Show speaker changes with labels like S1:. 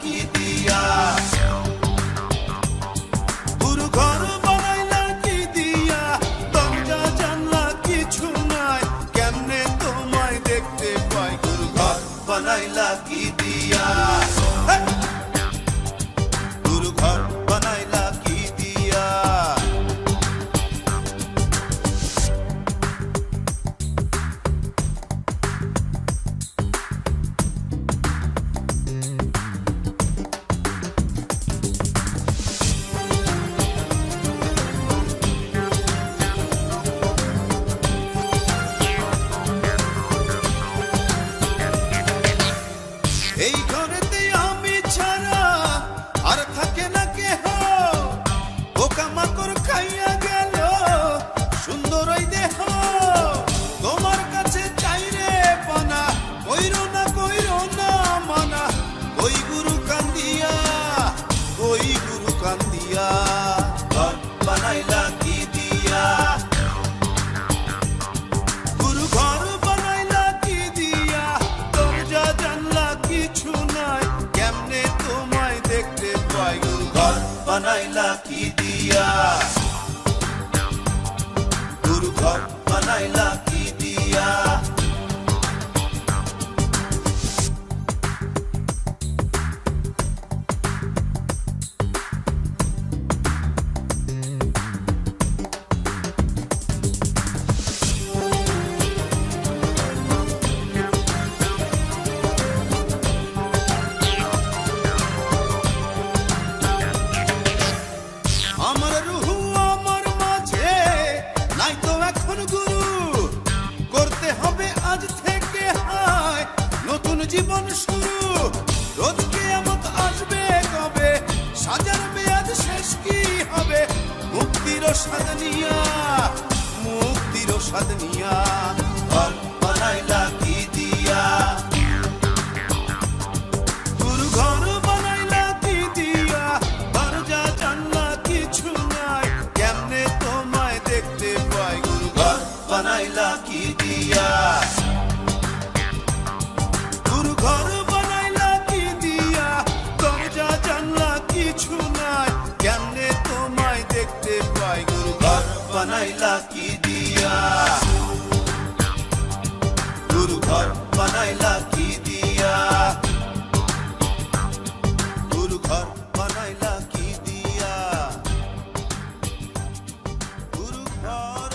S1: কি দিয়া, গুরু ঘর বানাইলা কি দিয়া, দরজা জানলা কিছু নাই, কেমনে তোমায় দেখতে পাই, গুরু ঘর বানাইলা কি দিয়া, গুরু ঘর বানাইলা কি দিয়া। এই ঘরেতে আমি ছাড়া আর থাকে না কেহ, পোকামাকড় খাইয়া গেল সুন্দর ওই দেহ, তোমার কাছে চাই রে পানা, কইরো না মানা, ওই গুরু কান্দিয়া, ওই গুরু কান্দিয়া, ঘর বানাইলা কি দিয়া, গুরু ঘর বানাইলা কি দিয়া, দরজা জানলা কিছু নাই, কেমনে তোমায় দেখতে পাই, গুরু ঘর বানাইলা কি দিয়া, গুরু ঘর বানাইলা কি দিয়া। আমার রুহু আমার মাঝে নাই তো এখন গুরু, করতে হবে আজ থেকে হায় নতুন জীবন শুরু, রোজ কিয়ামত আসবে কবে, সাজার মেয়াদ শেষ কি হবে, মুক্তির স্বাদ নিয়া, মুক্তির স্বাদ নিয়া, ঘর বানাইলা কি দিয়া, গুরু ঘর বানাইলা কি দিয়া, দরজা জানলা কিছু নাই, কেমনে তোমায় দেখতে পাই, গুরু ঘর বানাইলা কি দিয়া, গুরু ঘর বানাইলা কি দিয়া, দরজা জানলা কিছু নাই, কেমনে তোমায় দেখতে পাই, গুরু ঘর বানাইলা কি দিয়া, গুরু ঘর বানাইলা কি দিয়া, গুরু ঘর বানাইলা কি দিয়া, গুরু ঘর